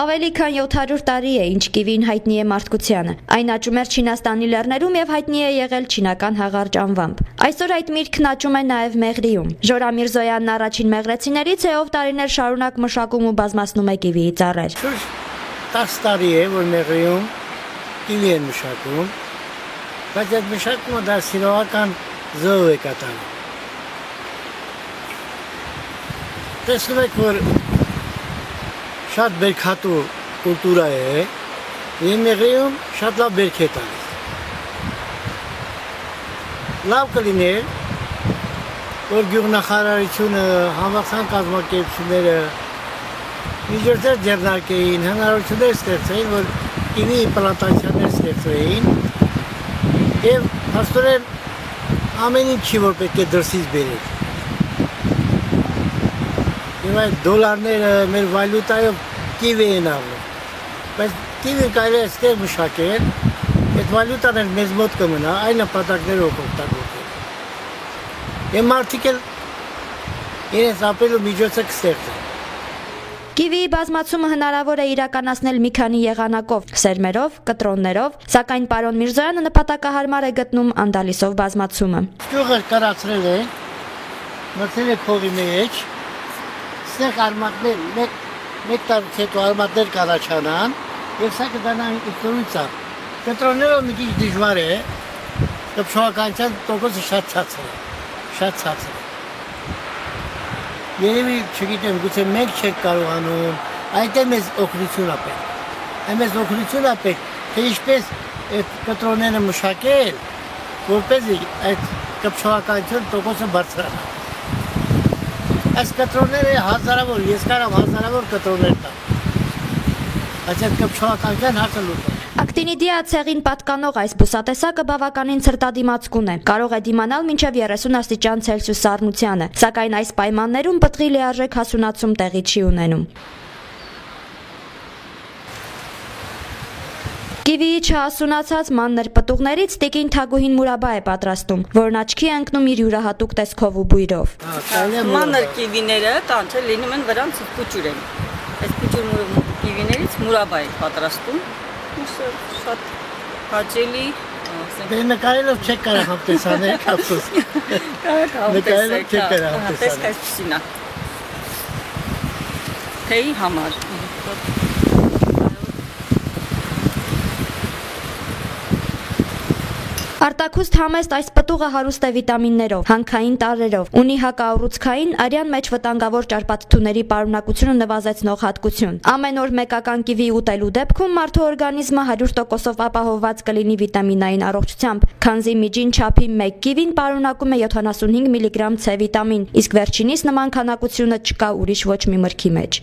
Ավելի քան 700 տարի է, ինչ կիվին հայտնի է մարդկությանը։ Այն աճում էր Չինաստանի լեռներում եւ հայտնի է եղել չինական հաղարճ անվամբ։ Այսօր այդ միրգն աճում է նաեւ Մեղրիում։ Ժորա Միրզոյանն առաջին մեղրեցիներից է, ով տարիներ շարունակ մշակում ու բազմացնում է կիվիի ծառեր։ 10 տարի է, որ Մեղրիում կիվի են մշակում, բայց այդ մշակումը դա սիրողական զով է կատարում։ Տեսնում եք, որ շատ բերքատու կուլտուրա է, եւ Մեղրիում շատ լավ բերք է տալիս։ Լավ կլիներ, որ գյուղնախարարությունը, համախոհ կազմակերպությունները միջոցներ ձեռնարկեին, հնարավորություններ ստեղծեին, որ կիվի պլանտացիաներ ստեղծվեին, եւ հաստորեն ամեն ինչի, որ պետք է դրսից բերել։ Եվ այդ դոլարները մեր վալյուտայով կիվի են առնում, բայց կիվին կարելի է ստեղ մշակել, այդ վալյուտան էլ մեզ մոտ կմնա, այն նպատակներով օգտագործել։ Եվ մարդիկ էլ իրենց ապրելու միջոցը կստեղծեն։ Կիվիի բազմացումը հնարավոր է իրականացնել մի քանի եղանակով, սերմերով, կտրոններով, սակայն պարոն Միրզոյանը նպատակահարմար է գտնում անդալիսով բազմացումը։ Ճյուղը կարացրել է, մտել է փողի մեջ, ստեղ արմատներ, մեկ տարուց հետո արմատներ կառաջանան, եւ սա կդառնան ինքնուրույն։ Կտրոններով մի քիչ դժվար է, կփշոականության տոկոսը շատ ցածր է։ Երևի չգիտեմ, գուցե մենք չենք կարողանում, այնտեղ մեզ օգնություն է պետք։ Այն մեզ օգնություն է պետք, թե ինչպես այդ կտրոնները մշակել, որպեսզի այդ կփշոականության տոկոսը բարձրանա։ Այս կտրոնները հազարավոր, ես կարամ հազարավոր կտրոններ տամ։ Այս այդ կփշոականության հարցը լուծել։ Ակտինիդիա ցեղին պատկանող այս բուսատեսակը բավականին ցրտադիմացկուն է, կարող է դիմանալ մինչև 30 աստիճան Ցելսիուս սառնությանը, սակայն այս պայմաններում պտղի լիարժեք հասունացում տեղի չի ունենում։ Կիվիի չհասունացած մաններ պտուղներից տիկին Թագուհին մուրաբա է պատրաստում, որն աչքի է ընկնում իր յուրահատուկ տեսքով ու բույրով։ Մանր կիվիները կանչել լինում են վրանց փուճուր են։ Այս փուճուր կիվիներից մուրաբա է պատրաստում։ Շատ հաճելի։ Դե նկարելով չեք կարող համտեսանել, կապսոս։ Նկարելով չեք կարող համտեսանել։ Տեսք այսպեսին է։ Թեյի համար։ Արտաքուստ համեստ այս պտուղը հարուստ է վիտամիններով, հանքային տարրերով, ունի հակաառուցքային, արյան մեջ վտանգավոր ճարպաթթուների պարունակությունը նվազեցնող հատկություն։ Ամեն օր մեկական կիվի ուտելու դեպքում մարդու օրգանիզմը 100%-ով ապահովված կլինի վիտամինային առողջությամբ, քանզի միջին չափի 1 կիվին պարունակում է 75 միլիգրամ C վիտամին, իսկ վերջինիս նման քանակությունը չկա ուրիշ ոչ մի մրգի մեջ։